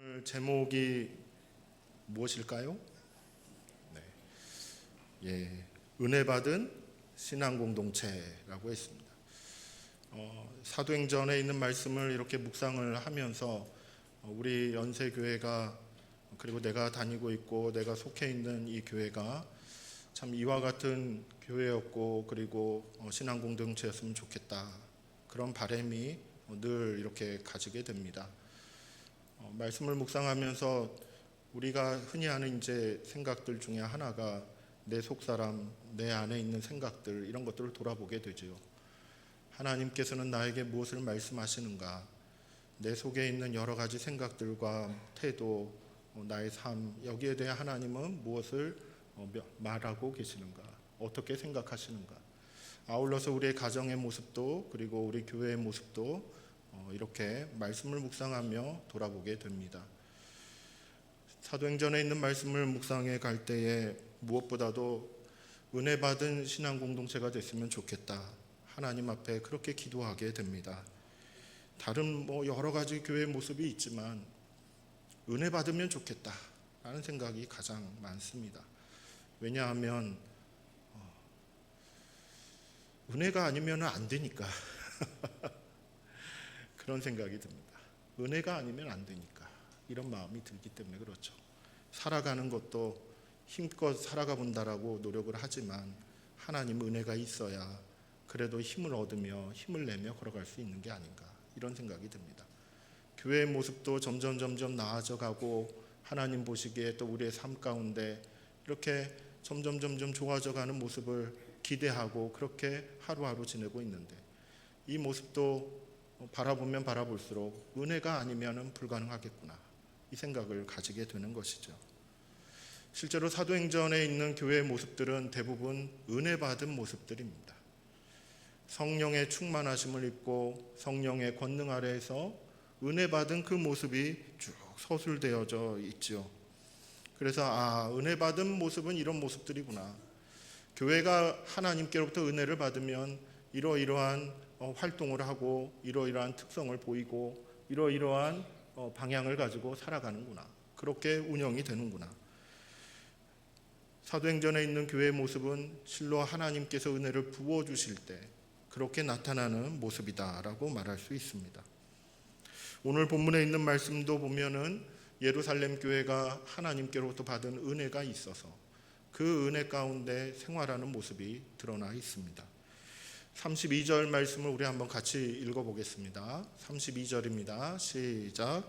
오늘 제목이 무엇일까요? 네. 은혜 받은 신앙 공동체라고 했습니다. 사도행전에 있는 말씀을 이렇게 묵상을 하면서 우리 연세교회가, 그리고 내가 다니고 있고 내가 속해 있는 이 교회가 참 이와 같은 교회였고, 그리고 신앙 공동체였으면 좋겠다, 그런 바람이 늘 이렇게 가지게 됩니다. 말씀을 묵상하면서 우리가 흔히 하는 이제 생각들 중에 하나가 내 속사람, 내 안에 있는 생각들, 이런 것들을 돌아보게 되죠. 하나님께서는 나에게 무엇을 말씀하시는가? 내 속에 있는 여러 가지 생각들과 태도, 나의 삶, 여기에 대해 하나님은 무엇을 말하고 계시는가? 어떻게 생각하시는가? 아울러서 우리의 가정의 모습도, 그리고 우리 교회의 모습도 이렇게 말씀을 묵상하며 돌아보게 됩니다. 사도행전에 있는 말씀을 묵상해 갈 때에 무엇보다도 은혜 받은 신앙 공동체가 됐으면 좋겠다, 하나님 앞에 그렇게 기도하게 됩니다. 다른 여러 가지 교회의 모습이 있지만 은혜 받으면 좋겠다 라는 생각이 가장 많습니다. 왜냐하면 은혜가 아니면 안 되니까 그런 생각이 듭니다. 은혜가 아니면 안 되니까, 이런 마음이 들기 때문에 그렇죠. 살아가는 것도 힘껏 살아가 본다라고 노력을 하지만 하나님 은혜가 있어야 그래도 힘을 얻으며 힘을 내며 걸어갈 수 있는 게 아닌가, 이런 생각이 듭니다. 교회의 모습도 점점 나아져 가고, 하나님 보시기에 또 우리의 삶 가운데 이렇게 점점 좋아져 가는 모습을 기대하고 그렇게 하루하루 지내고 있는데, 이 모습도 바라보면 바라볼수록 은혜가 아니면 불가능하겠구나, 이 생각을 가지게 되는 것이죠. 실제로 사도행전에 있는 교회의 모습들은 대부분 은혜 받은 모습들입니다. 성령의 충만하심을 입고 성령의 권능 아래에서 은혜 받은 그 모습이 쭉 서술되어져 있죠. 그래서 은혜 받은 모습은 이런 모습들이구나. 교회가 하나님께로부터 은혜를 받으면 이러이러한 활동을 하고 이러이러한 특성을 보이고 이러이러한 방향을 가지고 살아가는구나, 그렇게 운영이 되는구나. 사도행전에 있는 교회의 모습은 실로 하나님께서 은혜를 부어주실 때 그렇게 나타나는 모습이다라고 말할 수 있습니다. 오늘 본문에 있는 말씀도 보면은 예루살렘 교회가 하나님께로부터 받은 은혜가 있어서 그 은혜 가운데 생활하는 모습이 드러나 있습니다. 32절 말씀을 우리 한번 같이 읽어보겠습니다. 32절입니다. 시작.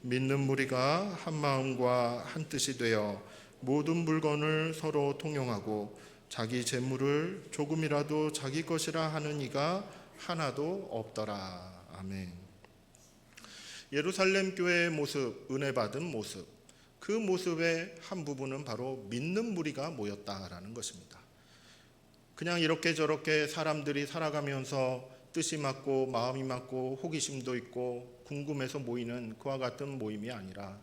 믿는 무리가 한 마음과 한 뜻이 되어 모든 물건을 서로 통용하고 자기 재물을 조금이라도 자기 것이라 하는 이가 하나도 없더라. 아멘. 예루살렘 교회의 모습, 은혜 받은 모습, 그 모습의 한 부분은 바로 믿는 무리가 모였다라는 것입니다. 그냥 이렇게 저렇게 사람들이 살아가면서 뜻이 맞고 마음이 맞고 호기심도 있고 궁금해서 모이는 그와 같은 모임이 아니라,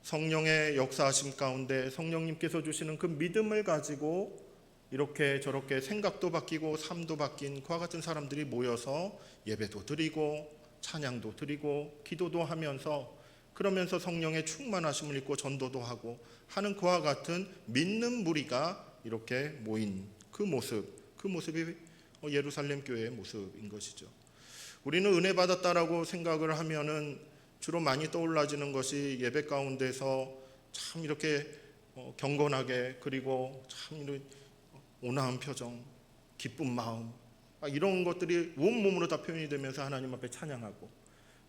성령의 역사하심 가운데 성령님께서 주시는 그 믿음을 가지고 이렇게 저렇게 생각도 바뀌고 삶도 바뀐 그와 같은 사람들이 모여서 예배도 드리고 찬양도 드리고 기도도 하면서, 그러면서 성령의 충만하심을 입고 전도도 하고 하는 그와 같은 믿는 무리가 이렇게 모인 그 모습이 예루살렘 교회의 모습인 것이죠. 우리는 은혜 받았다라고 생각을 하면은 주로 많이 떠올라지는 것이 예배 가운데서 참 이렇게 경건하게, 그리고 참 온화한 표정, 기쁜 마음, 이런 것들이 온몸으로 다 표현이 되면서 하나님 앞에 찬양하고,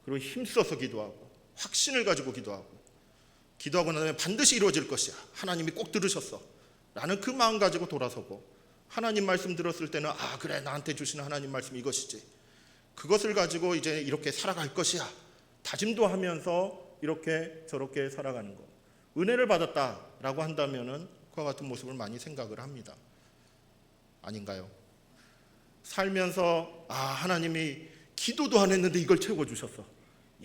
그리고 힘써서 기도하고 확신을 가지고 기도하고 나면 반드시 이루어질 것이야, 하나님이 꼭 들으셨어 라는 그 마음 가지고 돌아서고, 하나님 말씀 들었을 때는 그래, 나한테 주시는 하나님 말씀 이것이지, 그것을 가지고 이제 이렇게 살아갈 것이야 다짐도 하면서 이렇게 저렇게 살아가는 것. 은혜를 받았다라고 한다면은 그와 같은 모습을 많이 생각을 합니다. 아닌가요? 살면서 하나님이 기도도 안 했는데 이걸 채워주셨어.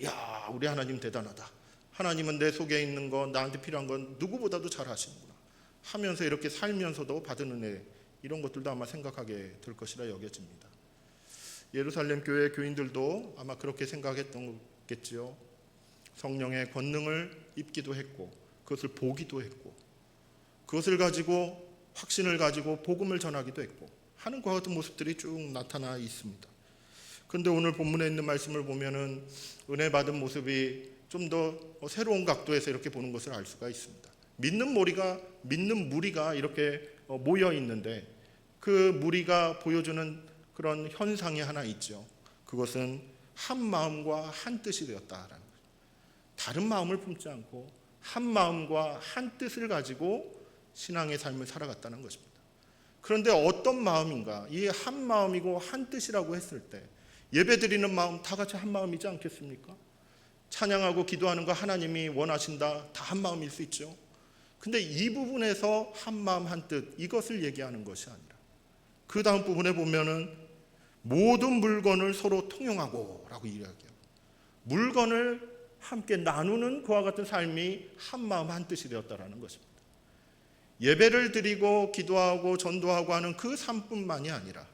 이야, 우리 하나님 대단하다. 하나님은 내 속에 있는 건, 나한테 필요한 건 누구보다도 잘 아시는구나 하면서 이렇게 살면서도 받은 은혜, 이런 것들도 아마 생각하게 될 것이라 여겨집니다. 예루살렘 교회 교인들도 아마 그렇게 생각했던 겠지요. 성령의 권능을 입기도 했고 그것을 보기도 했고 그것을 가지고 확신을 가지고 복음을 전하기도 했고 하는 그와 같은 모습들이 쭉 나타나 있습니다. 그런데 오늘 본문에 있는 말씀을 보면은 은혜 받은 모습이 좀 더 새로운 각도에서 이렇게 보는 것을 알 수가 있습니다. 믿는 무리가 이렇게 모여 있는데 그 무리가 보여주는 그런 현상이 하나 있죠. 그것은 한 마음과 한 뜻이 되었다라는 거죠. 다른 마음을 품지 않고 한 마음과 한 뜻을 가지고 신앙의 삶을 살아갔다는 것입니다. 그런데 어떤 마음인가? 이 한 마음이고 한 뜻이라고 했을 때 예배드리는 마음 다 같이 한 마음이지 않겠습니까? 찬양하고 기도하는 거 하나님이 원하신다, 다 한 마음일 수 있죠. 근데 이 부분에서 한 마음 한 뜻 이것을 얘기하는 것이 아니라 그 다음 부분에 보면은 모든 물건을 서로 통용하고 라고 이야기해요. 물건을 함께 나누는 그와 같은 삶이 한 마음 한 뜻이 되었다라는 것입니다. 예배를 드리고 기도하고 전도하고 하는 그 삶뿐만이 아니라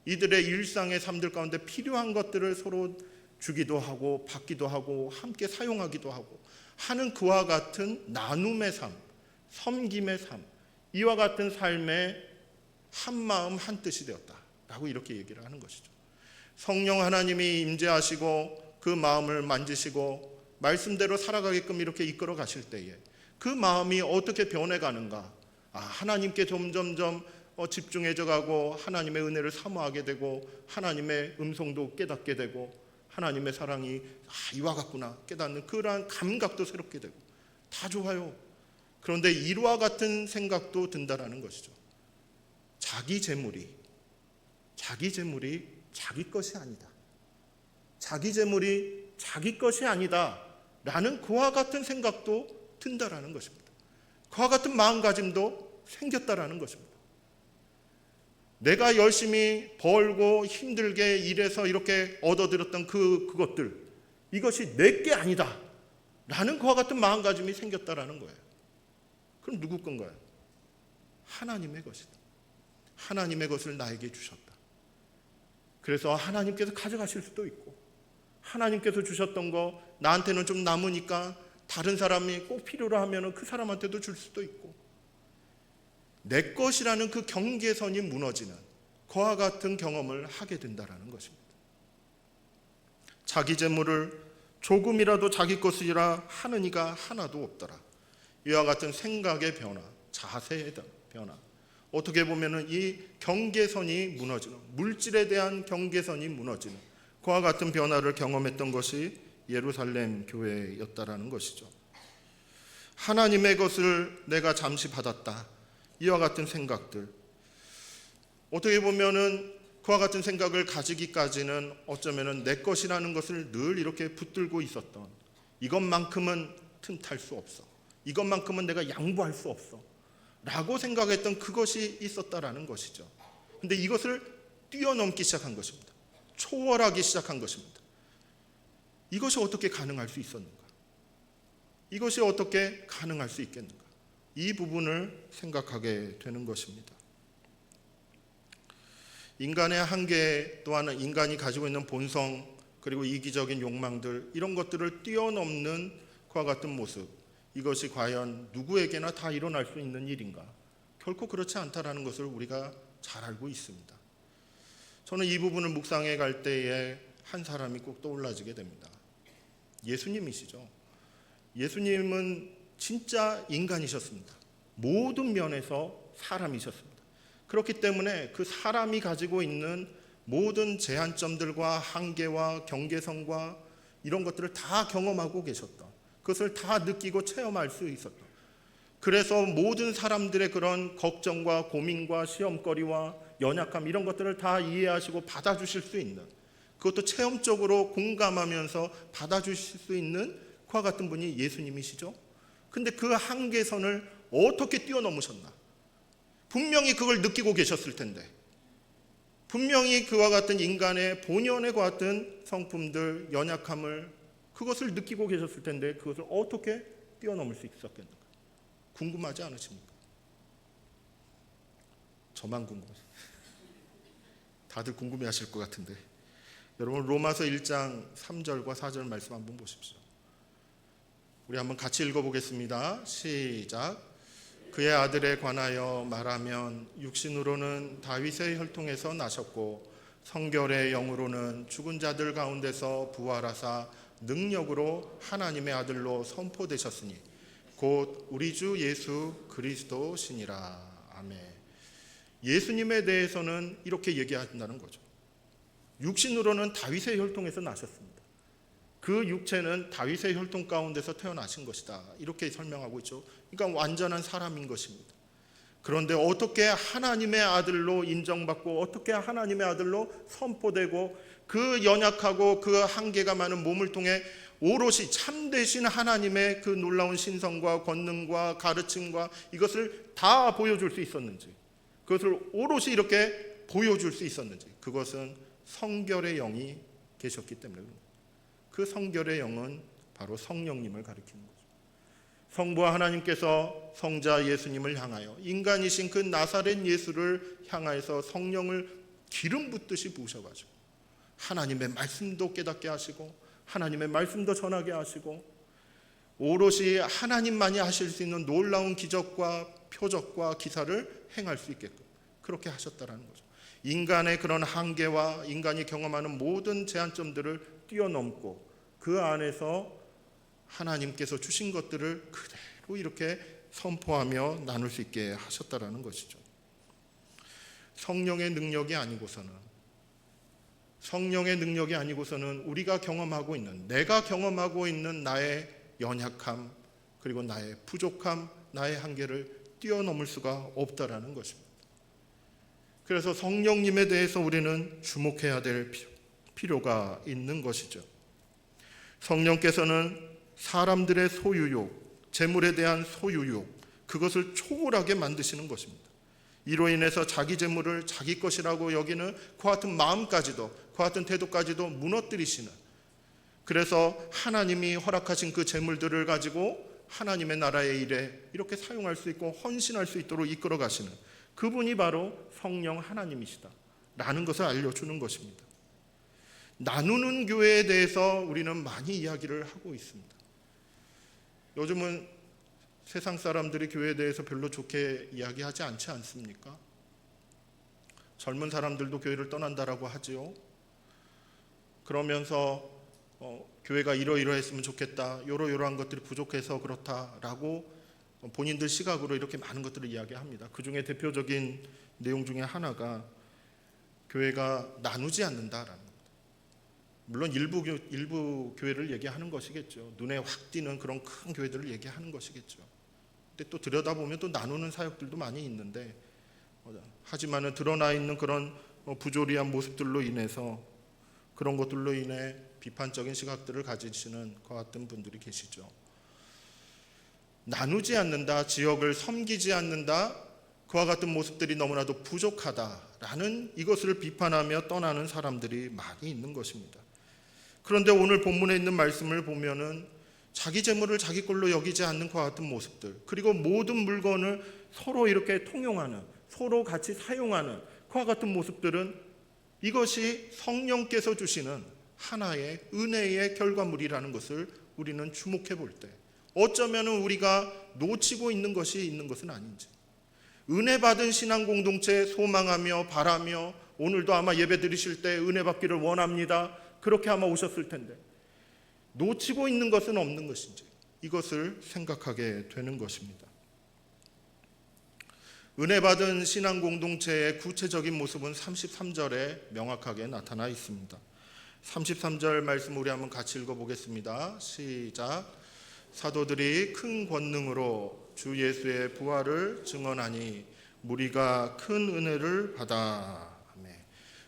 이들의 일상의 삶들 가운데 필요한 것들을 서로 주기도 하고 받기도 하고 함께 사용하기도 하고 하는 그와 같은 나눔의 삶, 섬김의 삶, 이와 같은 삶에 한 마음 한 뜻이 되었다라고 이렇게 얘기를 하는 것이죠. 성령 하나님이 임재하시고 그 마음을 만지시고 말씀대로 살아가게끔 이렇게 이끌어 가실 때에 그 마음이 어떻게 변해가는가? 하나님께 점점점 집중해져 가고 하나님의 은혜를 사모하게 되고 하나님의 음성도 깨닫게 되고 하나님의 사랑이 이와 같구나 깨닫는 그러한 감각도 새롭게 되고 다 좋아요. 그런데 이와 같은 생각도 든다라는 것이죠. 자기 재물이 자기 것이 아니다. 자기 재물이 자기 것이 아니다 라는 그와 같은 생각도 든다라는 것입니다. 그와 같은 마음가짐도 생겼다라는 것입니다. 내가 열심히 벌고 힘들게 일해서 이렇게 얻어들였던 그것들 이것이 내게 아니다 라는 그와 같은 마음가짐이 생겼다라는 거예요. 그럼 누구 건가요? 하나님의 것이다. 하나님의 것을 나에게 주셨다. 그래서 하나님께서 가져가실 수도 있고 하나님께서 주셨던 거 나한테는 좀 남으니까 다른 사람이 꼭 필요로 하면 그 사람한테도 줄 수도 있고 내 것이라는 그 경계선이 무너지는 그와 같은 경험을 하게 된다는 것입니다. 자기 재물을 조금이라도 자기 것이라 하는 이가 하나도 없더라. 이와 같은 생각의 변화, 자세의 변화, 어떻게 보면 이 경계선이 무너지는, 물질에 대한 경계선이 무너지는 그와 같은 변화를 경험했던 것이 예루살렘 교회였다라는 것이죠. 하나님의 것을 내가 잠시 받았다. 이와 같은 생각들, 어떻게 보면은 그와 같은 생각을 가지기까지는 어쩌면은 내 것이라는 것을 늘 이렇게 붙들고 있었던, 이것만큼은 틈탈 수 없어, 이것만큼은 내가 양보할 수 없어 라고 생각했던 그것이 있었다라는 것이죠. 근데 이것을 뛰어넘기 시작한 것입니다. 초월하기 시작한 것입니다. 이것이 어떻게 가능할 수 있었는가? 이것이 어떻게 가능할 수 있겠는가? 이 부분을 생각하게 되는 것입니다. 인간의 한계 또한 인간이 가지고 있는 본성 그리고 이기적인 욕망들 이런 것들을 뛰어넘는 그와 같은 모습, 이것이 과연 누구에게나 다 일어날 수 있는 일인가? 결코 그렇지 않다라는 것을 우리가 잘 알고 있습니다. 저는 이 부분을 묵상해 갈 때에 한 사람이 꼭 떠올라지게 됩니다. 예수님이시죠. 예수님은 진짜 인간이셨습니다. 모든 면에서 사람이셨습니다. 그렇기 때문에 그 사람이 가지고 있는 모든 제한점들과 한계와 경계선과 이런 것들을 다 경험하고 계셨다. 그것을 다 느끼고 체험할 수 있었다. 그래서 모든 사람들의 그런 걱정과 고민과 시험거리와 연약함 이런 것들을 다 이해하시고 받아주실 수 있는, 그것도 체험적으로 공감하면서 받아주실 수 있는 그와 같은 분이 예수님이시죠. 근데 그 한계선을 어떻게 뛰어넘으셨나? 분명히 그걸 느끼고 계셨을 텐데, 분명히 그와 같은 인간의 본연의 과 같은 성품들, 연약함을 그것을 느끼고 계셨을 텐데 그것을 어떻게 뛰어넘을 수 있었겠는가? 궁금하지 않으십니까? 저만 궁금해요. 다들 궁금해하실 것 같은데 여러분 로마서 1장 3절과 4절 말씀 한번 보십시오. 우리 한번 같이 읽어보겠습니다. 시작. 그의 아들에 관하여 말하면 육신으로는 다윗의 혈통에서 나셨고 성결의 영으로는 죽은 자들 가운데서 부활하사 능력으로 하나님의 아들로 선포되셨으니 곧 우리 주 예수 그리스도시니라. 아멘. 예수님에 대해서는 이렇게 얘기한다는 거죠. 육신으로는 다윗의 혈통에서 나셨습니다. 그 육체는 다윗의 혈통 가운데서 태어나신 것이다. 이렇게 설명하고 있죠. 그러니까 완전한 사람인 것입니다. 그런데 어떻게 하나님의 아들로 인정받고 어떻게 하나님의 아들로 선포되고 그 연약하고 그 한계가 많은 몸을 통해 오롯이 참되신 하나님의 그 놀라운 신성과 권능과 가르침과 이것을 다 보여줄 수 있었는지, 그것을 오롯이 이렇게 보여줄 수 있었는지, 그것은 성결의 영이 계셨기 때문에 그렇습니다. 그 성결의 영은 바로 성령님을 가리키는 거죠. 성부와 하나님께서 성자 예수님을 향하여 인간이신 그 나사렛 예수를 향하여서 성령을 기름 붓듯이 부으셔가지고 하나님의 말씀도 깨닫게 하시고 하나님의 말씀도 전하게 하시고 오롯이 하나님만이 하실 수 있는 놀라운 기적과 표적과 기사를 행할 수 있게끔 그렇게 하셨다라는 거죠. 인간의 그런 한계와 인간이 경험하는 모든 제한점들을 뛰어넘고 그 안에서 하나님께서 주신 것들을 그대로 이렇게 선포하며 나눌 수 있게 하셨다라는 것이죠. 성령의 능력이 아니고서는 우리가 경험하고 있는, 내가 경험하고 있는 나의 연약함 그리고 나의 부족함, 나의 한계를 뛰어넘을 수가 없다라는 것입니다. 그래서 성령님에 대해서 우리는 주목해야 될 필요가 있는 것이죠. 성령께서는 사람들의 소유욕, 재물에 대한 소유욕, 그것을 초월하게 만드시는 것입니다. 이로 인해서 자기 재물을 자기 것이라고 여기는 그 같은 마음까지도, 그 같은 태도까지도 무너뜨리시는, 그래서 하나님이 허락하신 그 재물들을 가지고 하나님의 나라의 일에 이렇게 사용할 수 있고 헌신할 수 있도록 이끌어 가시는 그분이 바로 성령 하나님이시다 라는 것을 알려주는 것입니다. 나누는 교회에 대해서 우리는 많이 이야기를 하고 있습니다. 요즘은 세상 사람들이 교회에 대해서 별로 좋게 이야기하지 않지 않습니까? 젊은 사람들도 교회를 떠난다라고 하지요. 그러면서 교회가 이러이러했으면 좋겠다, 요러요러한 것들이 부족해서 그렇다라고 본인들 시각으로 이렇게 많은 것들을 이야기합니다. 그 중에 대표적인 내용 중에 하나가 교회가 나누지 않는다라는 겁니다. 물론 일부 교회를 얘기하는 것이겠죠. 눈에 확 띄는 그런 큰 교회들을 얘기하는 것이겠죠. 근데 또 들여다보면 또 나누는 사역들도 많이 있는데, 하지만은 드러나 있는 그런 부조리한 모습들로 인해서, 그런 것들로 인해 비판적인 시각들을 가지시는 것 같은 분들이 계시죠. 나누지 않는다, 지역을 섬기지 않는다, 그와 같은 모습들이 너무나도 부족하다라는 이것을 비판하며 떠나는 사람들이 많이 있는 것입니다. 그런데 오늘 본문에 있는 말씀을 보면은 자기 재물을 자기 걸로 여기지 않는 그와 같은 모습들, 그리고 모든 물건을 서로 이렇게 통용하는, 서로 같이 사용하는 그와 같은 모습들은 이것이 성령께서 주시는 하나의 은혜의 결과물이라는 것을 우리는 주목해 볼 때, 어쩌면 우리가 놓치고 있는 것이 있는 것은 아닌지, 은혜 받은 신앙 공동체 소망하며 바라며 오늘도 아마 예배 드리실 때 은혜 받기를 원합니다, 그렇게 아마 오셨을 텐데 놓치고 있는 것은 없는 것인지, 이것을 생각하게 되는 것입니다. 은혜 받은 신앙 공동체의 구체적인 모습은 33절에 명확하게 나타나 있습니다. 33절 말씀 우리 한번 같이 읽어보겠습니다. 시작. 사도들이 큰 권능으로 주 예수의 부활을 증언하니 무리가 큰 은혜를 받아.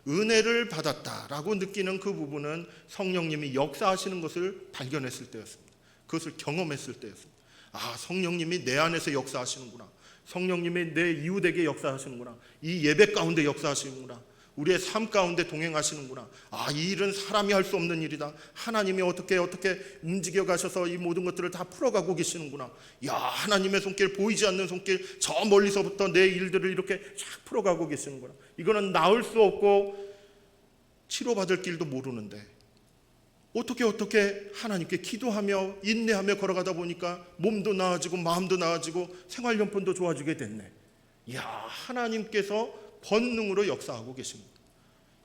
은혜를 받았다라고 느끼는 그 부분은 성령님이 역사하시는 것을 발견했을 때였습니다. 그것을 경험했을 때였습니다. 아, 성령님이 내 안에서 역사하시는구나. 성령님이 내 이웃에게 역사하시는구나. 이 예배 가운데 역사하시는구나. 우리의 삶 가운데 동행하시는구나. 아, 이 일은 사람이 할 수 없는 일이다. 하나님이 어떻게 움직여 가셔서 이 모든 것들을 다 풀어가고 계시는구나. 야, 하나님의 손길, 보이지 않는 손길, 저 멀리서부터 내 일들을 이렇게 쫙 풀어가고 계시는구나. 이거는 나을 수 없고 치료받을 길도 모르는데 어떻게 하나님께 기도하며 인내하며 걸어가다 보니까 몸도 나아지고 마음도 나아지고 생활용품도 좋아지게 됐네. 이야, 하나님께서 권능으로 역사하고 계십니다.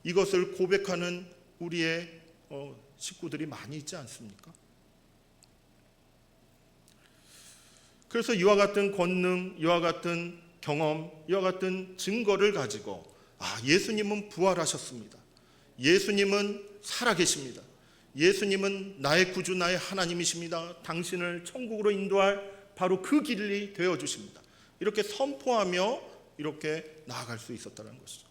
이것을 고백하는 우리의 식구들이 많이 있지 않습니까? 그래서 이와 같은 권능, 이와 같은 경험, 이와 같은 증거를 가지고 예수님은 부활하셨습니다. 예수님은 살아계십니다. 예수님은 나의 구주, 나의 하나님이십니다. 당신을 천국으로 인도할 바로 그 길이 되어주십니다. 이렇게 선포하며 이렇게 나아갈 수 있었다는 것이죠.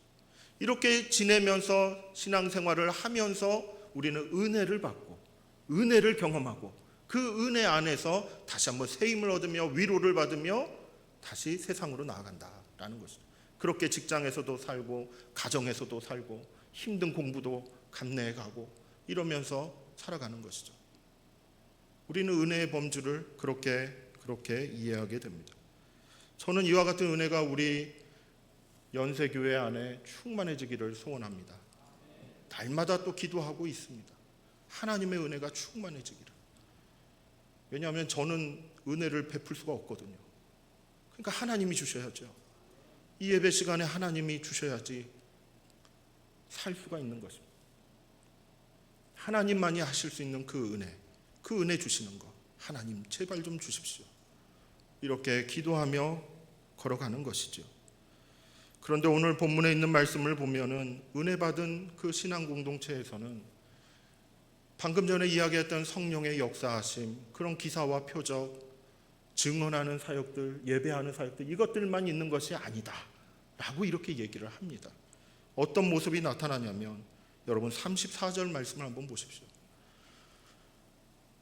이렇게 지내면서 신앙생활을 하면서 우리는 은혜를 받고 은혜를 경험하고 그 은혜 안에서 다시 한번 새 힘을 얻으며 위로를 받으며 다시 세상으로 나아간다라는 것이죠. 그렇게 직장에서도 살고 가정에서도 살고 힘든 공부도 감내해 가고 이러면서 살아가는 것이죠. 우리는 은혜의 범주를 그렇게 이해하게 됩니다. 저는 이와 같은 은혜가 우리 연세교회 안에 충만해지기를 소원합니다. 날마다 또 기도하고 있습니다. 하나님의 은혜가 충만해지기를. 왜냐하면 저는 은혜를 베풀 수가 없거든요. 그러니까 하나님이 주셔야죠. 이 예배 시간에 하나님이 주셔야지 살 수가 있는 것입니다. 하나님만이 하실 수 있는 그 은혜 주시는 것, 하나님 제발 좀 주십시오. 이렇게 기도하며 걸어가는 것이죠. 그런데 오늘 본문에 있는 말씀을 보면은 은혜 받은 그 신앙 공동체에서는 방금 전에 이야기했던 성령의 역사하심, 그런 기사와 표적, 증언하는 사역들, 예배하는 사역들, 이것들만 있는 것이 아니다 라고 이렇게 얘기를 합니다. 어떤 모습이 나타나냐면 여러분 34절 말씀을 한번 보십시오.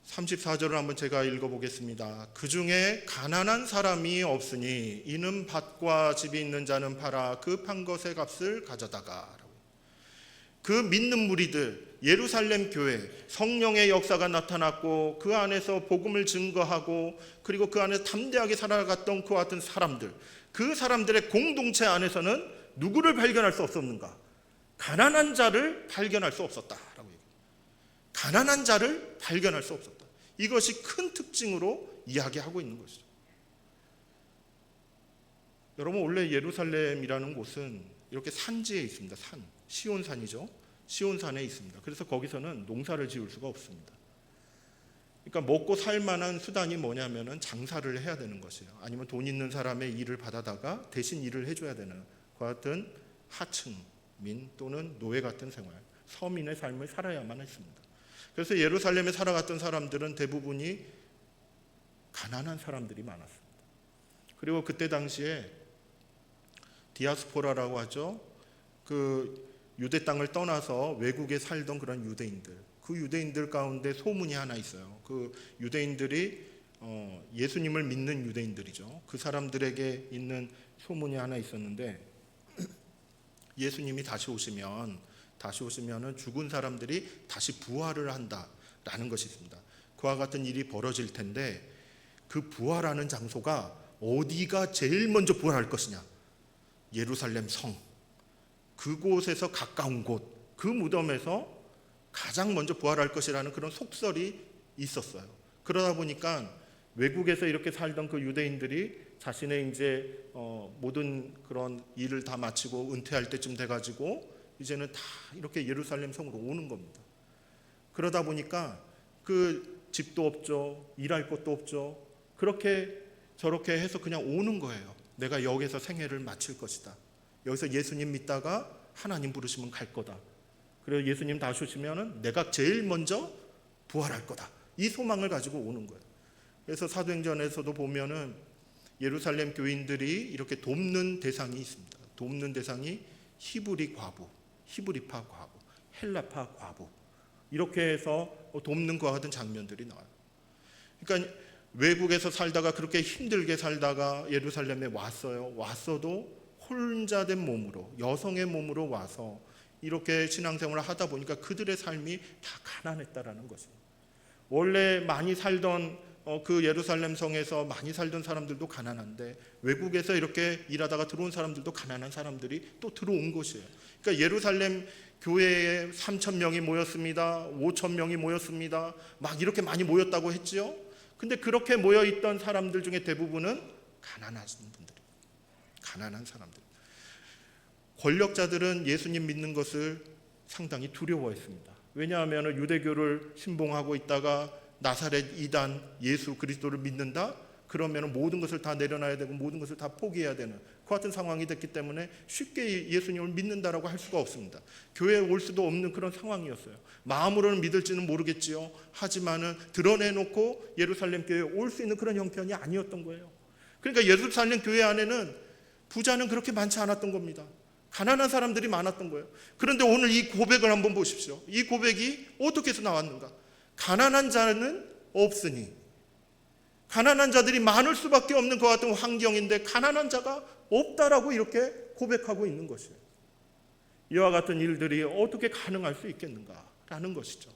34절을 한번 제가 읽어보겠습니다. 그 중에 가난한 사람이 없으니 이는 밭과 집이 있는 자는 팔아 그 판 것의 값을 가져다가. 그 믿는 무리들, 예루살렘 교회, 성령의 역사가 나타났고 그 안에서 복음을 증거하고 그리고 그 안에서 담대하게 살아갔던 그와 같은 사람들, 그 사람들의 공동체 안에서는 누구를 발견할 수 없었는가? 가난한 자를 발견할 수 없었다라고 얘기합니다. 가난한 자를 발견할 수 없었다. 이것이 큰 특징으로 이야기하고 있는 것이죠. 여러분, 원래 예루살렘이라는 곳은 이렇게 산지에 있습니다. 시온산이죠. 시온산에 있습니다. 그래서 거기서는 농사를 지을 수가 없습니다. 그러니까 먹고 살 만한 수단이 뭐냐면은 장사를 해야 되는 것이에요. 아니면 돈 있는 사람의 일을 받아다가 대신 일을 해줘야 되는 그와 같은 하층민 또는 노예 같은 생활, 서민의 삶을 살아야만 했습니다. 그래서 예루살렘에 살아갔던 사람들은 대부분이 가난한 사람들이 많았습니다. 그리고 그때 당시에 디아스포라라고 하죠. 그 유대 땅을 떠나서 외국에 살던 그런 유대인들, 그 유대인들 가운데 소문이 하나 있어요. 그 유대인들이 예수님을 믿는 유대인들이죠. 그 사람들에게 있는 소문이 하나 있었는데, 예수님이 다시 오시면은 죽은 사람들이 다시 부활을 한다라는 것이 있습니다. 그와 같은 일이 벌어질 텐데 그 부활하는 장소가 어디가 제일 먼저 부활할 것이냐? 예루살렘 성, 그곳에서 가까운 곳, 그 무덤에서 가장 먼저 부활할 것이라는 그런 속설이 있었어요. 그러다 보니까 외국에서 이렇게 살던 그 유대인들이 자신의 이제 모든 그런 일을 다 마치고 은퇴할 때쯤 돼가지고 이제는 다 이렇게 예루살렘 성으로 오는 겁니다. 그러다 보니까 그 집도 없죠, 일할 곳도 없죠. 그렇게 저렇게 해서 그냥 오는 거예요. 내가 여기서 생애를 마칠 것이다. 여기서 예수님 믿다가 하나님 부르시면 갈 거다. 그리고 예수님 다시 오시면은 내가 제일 먼저 부활할 거다. 이 소망을 가지고 오는 거예요. 그래서 사도행전에서도 보면은 예루살렘 교인들이 이렇게 돕는 대상이 있습니다. 돕는 대상이 히브리 과부, 히브리파 과부, 헬라파 과부, 이렇게 해서 돕는 것과 같은 장면들이 나와요. 그러니까 외국에서 살다가 그렇게 힘들게 살다가 예루살렘에 왔어요. 왔어도 혼자 된 몸으로, 여성의 몸으로 와서 이렇게 신앙생활을 하다 보니까 그들의 삶이 다 가난했다라는 것입니다. 원래 많이 살던 그 예루살렘 성에서 많이 살던 사람들도 가난한데 외국에서 이렇게 일하다가 들어온 사람들도 가난한 사람들이 또 들어온 것이에요. 그러니까 예루살렘 교회에 3,000명이 모였습니다. 5,000명이 모였습니다. 막 이렇게 많이 모였다고 했지요. 근데 그렇게 모여있던 사람들 중에 대부분은 가난한 분들이에요. 가난한 사람들. 권력자들은 예수님 믿는 것을 상당히 두려워했습니다. 왜냐하면 유대교를 신봉하고 있다가 나사렛 이단 예수 그리스도를 믿는다? 그러면 모든 것을 다 내려놔야 되고 모든 것을 다 포기해야 되는 그 같은 상황이 됐기 때문에 쉽게 예수님을 믿는다라고 할 수가 없습니다. 교회에 올 수도 없는 그런 상황이었어요. 마음으로는 믿을지는 모르겠지요. 하지만은 드러내놓고 예루살렘 교회에 올 수 있는 그런 형편이 아니었던 거예요. 그러니까 예루살렘 교회 안에는 부자는 그렇게 많지 않았던 겁니다. 가난한 사람들이 많았던 거예요. 그런데 오늘 이 고백을 한번 보십시오. 이 고백이 어떻게 해서 나왔는가? 가난한 자는 없으니, 가난한 자들이 많을 수밖에 없는 것 같은 환경인데 가난한 자가 없다라고 이렇게 고백하고 있는 것이에요. 이와 같은 일들이 어떻게 가능할 수 있겠는가라는 것이죠.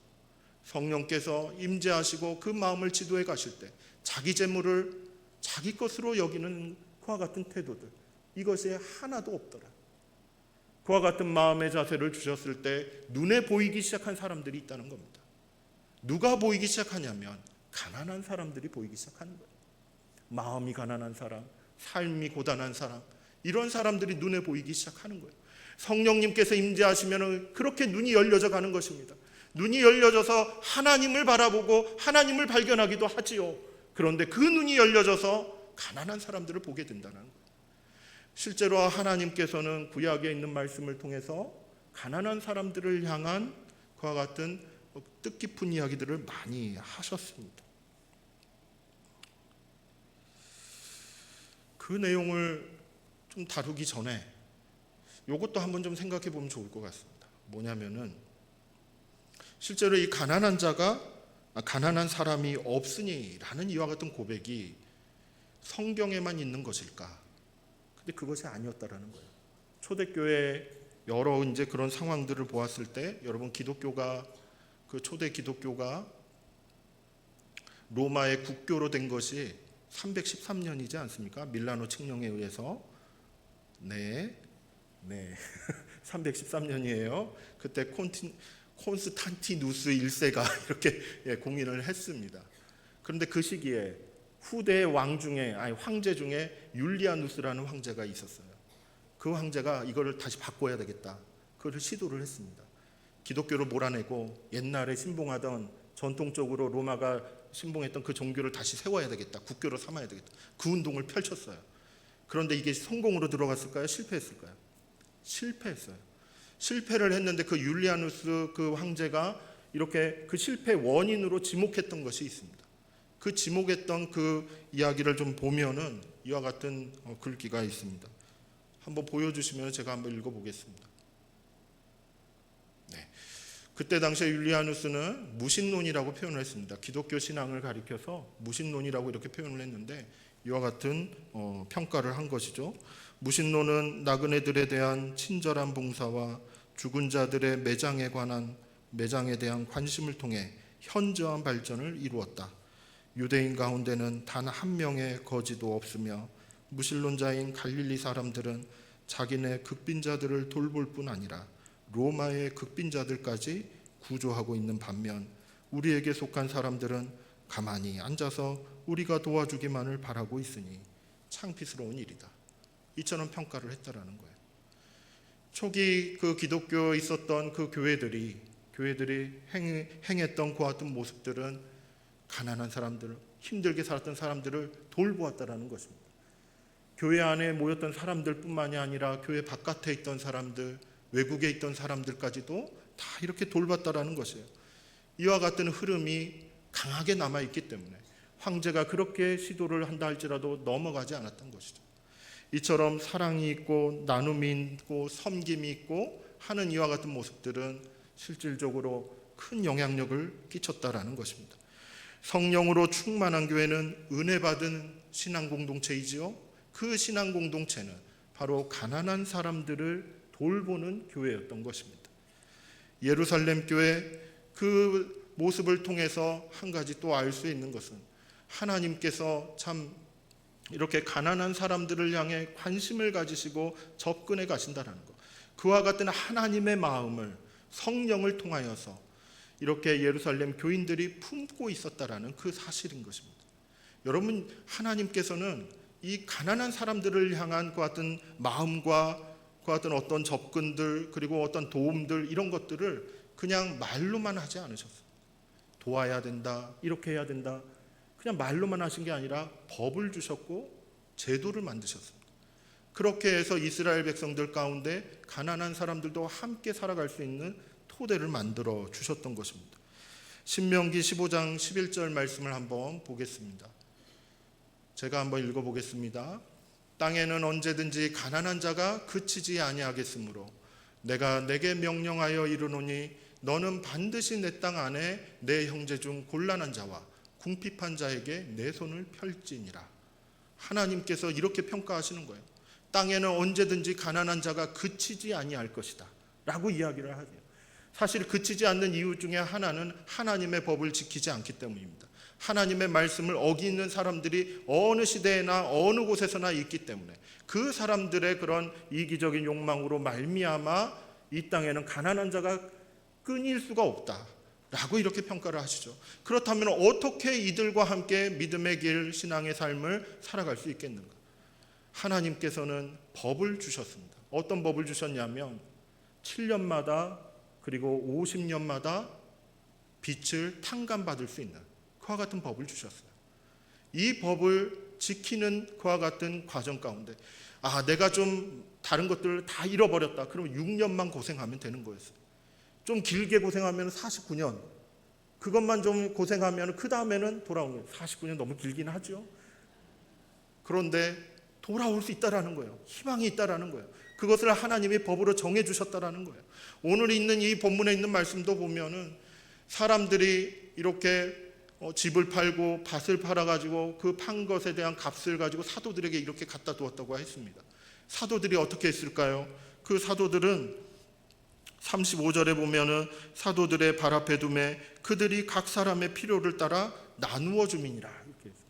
성령께서 임재하시고 그 마음을 지도해 가실 때 자기 재물을 자기 것으로 여기는 그와 같은 태도들, 이것이 하나도 없더라. 그와 같은 마음의 자세를 주셨을 때 눈에 보이기 시작한 사람들이 있다는 겁니다. 누가 보이기 시작하냐면 가난한 사람들이 보이기 시작하는 거예요. 마음이 가난한 사람, 삶이 고단한 사람, 이런 사람들이 눈에 보이기 시작하는 거예요. 성령님께서 임재하시면 그렇게 눈이 열려져 가는 것입니다. 눈이 열려져서 하나님을 바라보고 하나님을 발견하기도 하지요. 그런데 그 눈이 열려져서 가난한 사람들을 보게 된다는 거예요. 실제로 하나님께서는 구약에 있는 말씀을 통해서 가난한 사람들을 향한 그와 같은 뜻깊은 이야기들을 많이 하셨습니다. 그 내용을 좀 다루기 전에 이것도 한번 좀 생각해 보면 좋을 것 같습니다. 뭐냐면은 실제로 이 가난한 사람이 없으니라는 이와 같은 고백이 성경에만 있는 것일까? 근데 그것이 아니었다라는 거예요. 초대교회 여러 이제 그런 상황들을 보았을 때 여러분 기독교가 그 초대 기독교가 로마의 국교로 된 것이 313년이지 않습니까? 밀라노 칙령에 의해서 313년이에요. 그때 콘스탄티누스 1세가 이렇게 공인을 했습니다. 그런데 그 시기에 후대 황제 중에 율리아누스라는 황제가 있었어요. 그 황제가 이거를 다시 바꿔야 되겠다. 그걸 시도를 했습니다. 기독교를 몰아내고 옛날에 신봉하던 전통적으로 로마가 신봉했던 그 종교를 다시 세워야 되겠다. 국교로 삼아야 되겠다. 그 운동을 펼쳤어요. 그런데 이게 성공으로 들어갔을까요? 실패했을까요? 실패했어요. 실패를 했는데 그 율리아누스 그 황제가 이렇게 그 실패 원인으로 지목했던 것이 있습니다. 그 지목했던 그 이야기를 좀 보면은 이와 같은 글귀가 있습니다. 한번 보여주시면 제가 한번 읽어보겠습니다. 그때 당시에 율리아누스는 무신론이라고 표현을 했습니다. 기독교 신앙을 가리켜서 무신론이라고 이렇게 표현을 했는데 이와 같은 평가를 한 것이죠. 무신론은 나그네들에 대한 친절한 봉사와 죽은 자들의 매장에 대한 관심을 통해 현저한 발전을 이루었다. 유대인 가운데는 단 한 명의 거지도 없으며 무신론자인 갈릴리 사람들은 자기네 극빈자들을 돌볼 뿐 아니라 로마의 극빈자들까지 구조하고 있는 반면 우리에게 속한 사람들은 가만히 앉아서 우리가 도와주기만을 바라고 있으니 창피스러운 일이다. 이처럼 평가를 했다라는 거예요. 초기 그 기독교에 있었던 그 교회들이 행했던 그 같은 모습들은 가난한 사람들, 힘들게 살았던 사람들을 돌보았다라는 것입니다. 교회 안에 모였던 사람들뿐만이 아니라 교회 바깥에 있던 사람들, 외국에 있던 사람들까지도 다 이렇게 돌봤다라는 것이에요. 이와 같은 흐름이 강하게 남아있기 때문에 황제가 그렇게 시도를 한다 할지라도 넘어가지 않았던 것이죠. 이처럼 사랑이 있고 나눔이 있고 섬김이 있고 하는 이와 같은 모습들은 실질적으로 큰 영향력을 끼쳤다라는 것입니다. 성령으로 충만한 교회는 은혜 받은 신앙 공동체이지요. 그 신앙 공동체는 바로 가난한 사람들을 돌보는 교회였던 것입니다. 예루살렘 교회 그 모습을 통해서 한 가지 또 알 수 있는 것은 하나님께서 참 이렇게 가난한 사람들을 향해 관심을 가지시고 접근해 가신다는 것. 그와 같은 하나님의 마음을 성령을 통하여서 이렇게 예루살렘 교인들이 품고 있었다라는 그 사실인 것입니다. 여러분, 하나님께서는 이 가난한 사람들을 향한 그 같은 마음과 그 같은 어떤 접근들, 그리고 어떤 도움들, 이런 것들을 그냥 말로만 하지 않으셨어요. 도와야 된다, 이렇게 해야 된다, 그냥 말로만 하신 게 아니라 법을 주셨고 제도를 만드셨습니다. 그렇게 해서 이스라엘 백성들 가운데 가난한 사람들도 함께 살아갈 수 있는 토대를 만들어 주셨던 것입니다. 신명기 15장 11절 말씀을 한번 보겠습니다. 제가 한번 읽어보겠습니다. 땅에는 언제든지 가난한 자가 그치지 아니하겠으므로 내가 내게 명령하여 이르노니 너는 반드시 내 땅 안에 내 형제 중 곤란한 자와 궁핍한 자에게 내 손을 펼지니라. 하나님께서 이렇게 평가하시는 거예요. 땅에는 언제든지 가난한 자가 그치지 아니할 것이다 라고 이야기를 하세요. 사실 그치지 않는 이유 중에 하나는 하나님의 법을 지키지 않기 때문입니다. 하나님의 말씀을 어기는 사람들이 어느 시대에나 어느 곳에서나 있기 때문에 그 사람들의 그런 이기적인 욕망으로 말미암아 이 땅에는 가난한 자가 끊일 수가 없다 라고 이렇게 평가를 하시죠. 그렇다면 어떻게 이들과 함께 믿음의 길, 신앙의 삶을 살아갈 수 있겠는가? 하나님께서는 법을 주셨습니다. 어떤 법을 주셨냐면 7년마다 그리고 50년마다 빚을 탕감받을 수 있는 그와 같은 법을 주셨어요. 이 법을 지키는 그와 같은 과정 가운데 내가 좀 다른 것들을 다 잃어버렸다. 그러면 6년만 고생하면 되는 거였어요. 좀 길게 고생하면 49년, 그것만 좀 고생하면 그 다음에는 돌아오는 거예요. 49년 너무 길긴 하죠. 그런데 돌아올 수 있다라는 거예요. 희망이 있다라는 거예요. 그것을 하나님이 법으로 정해 주셨다라는 거예요. 오늘 있는 이 본문에 있는 말씀도 보면은 사람들이 이렇게 집을 팔고 밭을 팔아가지고 그 판 것에 대한 값을 가지고 사도들에게 이렇게 갖다 두었다고 했습니다. 사도들이 어떻게 했을까요? 그 사도들은 35절에 보면은 사도들의 발 앞에 두매 그들이 각 사람의 필요를 따라 나누어 주민이라 이렇게 했어요.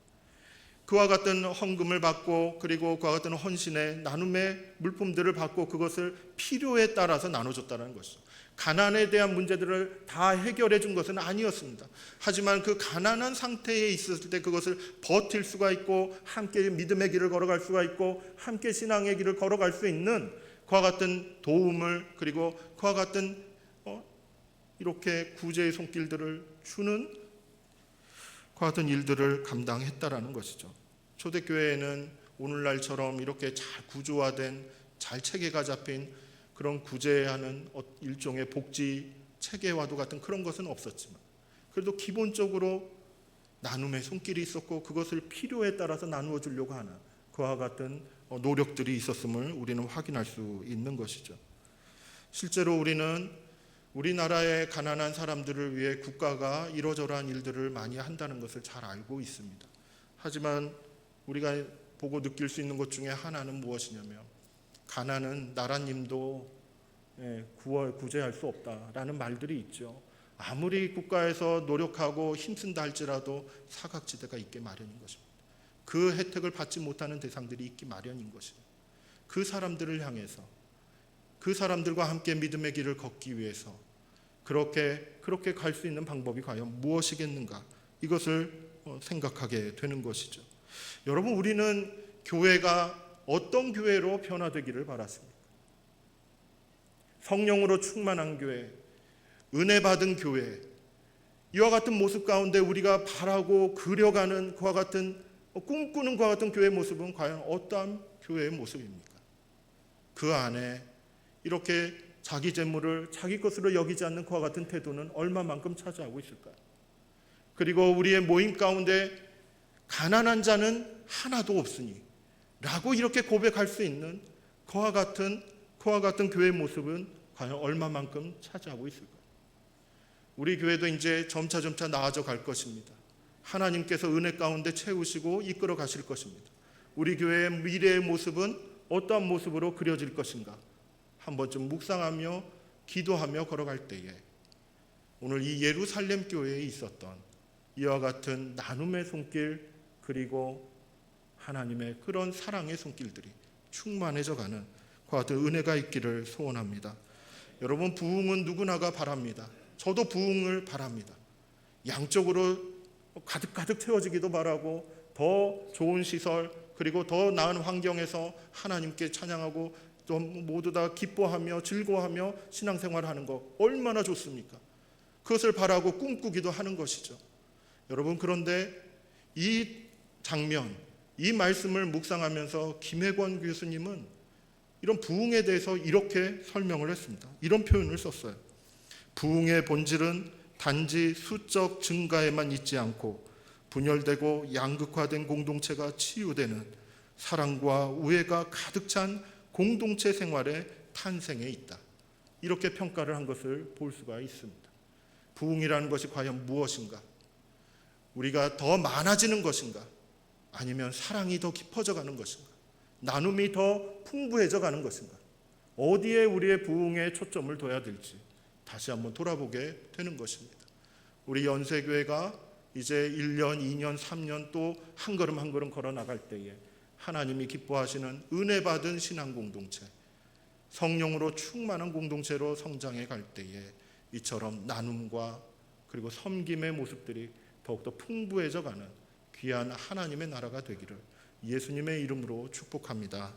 그와 같은 헌금을 받고 그리고 그와 같은 헌신의 나눔의 물품들을 받고 그것을 필요에 따라서 나눠줬다는 것이죠. 가난에 대한 문제들을 다 해결해 준 것은 아니었습니다. 하지만 그 가난한 상태에 있었을 때 그것을 버틸 수가 있고 함께 믿음의 길을 걸어갈 수가 있고 함께 신앙의 길을 걸어갈 수 있는 그와 같은 도움을 그리고 그와 같은 이렇게 구제의 손길들을 주는 그와 같은 일들을 감당했다라는 것이죠. 초대교회에는 오늘날처럼 이렇게 잘 구조화된 잘 체계가 잡힌 그런 구제하는 일종의 복지 체계와도 같은 그런 것은 없었지만 그래도 기본적으로 나눔의 손길이 있었고 그것을 필요에 따라서 나누어 주려고 하는 그와 같은 노력들이 있었음을 우리는 확인할 수 있는 것이죠. 실제로 우리는 우리나라의 가난한 사람들을 위해 국가가 이러저러한 일들을 많이 한다는 것을 잘 알고 있습니다. 하지만 우리가 보고 느낄 수 있는 것 중에 하나는 무엇이냐면 가난은 나라님도 구제할 수 없다라는 말들이 있죠. 아무리 국가에서 노력하고 힘쓴다 할지라도 사각지대가 있기 마련인 것입니다. 그 혜택을 받지 못하는 대상들이 있기 마련인 것입니다. 그 사람들을 향해서 그 사람들과 함께 믿음의 길을 걷기 위해서 그렇게 갈 수 있는 방법이 과연 무엇이겠는가 이것을 생각하게 되는 것이죠. 여러분, 우리는 교회가 어떤 교회로 변화되기를 바랐습니까? 성령으로 충만한 교회, 은혜 받은 교회, 이와 같은 모습 가운데 우리가 바라고 그려가는 그와 같은 꿈꾸는 그와 같은 교회의 모습은 과연 어떠한 교회의 모습입니까? 그 안에 이렇게 자기 재물을 자기 것으로 여기지 않는 그와 같은 태도는 얼마만큼 차지하고 있을까요? 그리고 우리의 모임 가운데 가난한 자는 하나도 없으니 라고 이렇게 고백할 수 있는 그와 같은 교회의 모습은 과연 얼마만큼 차지하고 있을까요? 우리 교회도 이제 점차 나아져 갈 것입니다. 하나님께서 은혜 가운데 채우시고 이끌어 가실 것입니다. 우리 교회의 미래의 모습은 어떠한 모습으로 그려질 것인가 한 번쯤 묵상하며 기도하며 걸어갈 때에 오늘 이 예루살렘 교회에 있었던 이와 같은 나눔의 손길 그리고 하나님의 그런 사랑의 손길들이 충만해져 가는 은혜가 있기를 소원합니다. 여러분, 부흥은 누구나가 바랍니다. 저도 부흥을 바랍니다. 양쪽으로 가득가득 채워지기도 바라고, 더 좋은 시설 그리고 더 나은 환경에서 하나님께 찬양하고 또 모두 다 기뻐하며 즐거워하며 신앙생활하는 거 얼마나 좋습니까? 그것을 바라고 꿈꾸기도 하는 것이죠. 여러분, 그런데 이 장면, 이 말씀을 묵상하면서 김혜권 교수님은 이런 부흥에 대해서 이렇게 설명을 했습니다. 이런 표현을 썼어요. 부흥의 본질은 단지 수적 증가에만 있지 않고 분열되고 양극화된 공동체가 치유되는 사랑과 우애가 가득 찬 공동체 생활의 탄생에 있다. 이렇게 평가를 한 것을 볼 수가 있습니다. 부흥이라는 것이 과연 무엇인가? 우리가 더 많아지는 것인가? 아니면 사랑이 더 깊어져 가는 것인가? 나눔이 더 풍부해져 가는 것인가? 어디에 우리의 부흥에 초점을 둬야 될지 다시 한번 돌아보게 되는 것입니다. 우리 연세교회가 이제 1년, 2년, 3년 또 한 걸음 한 걸음 걸어 나갈 때에 하나님이 기뻐하시는 은혜 받은 신앙 공동체, 성령으로 충만한 공동체로 성장해 갈 때에 이처럼 나눔과 그리고 섬김의 모습들이 더욱더 풍부해져 가는 귀한 하나님의 나라가 되기를 예수님의 이름으로 축복합니다.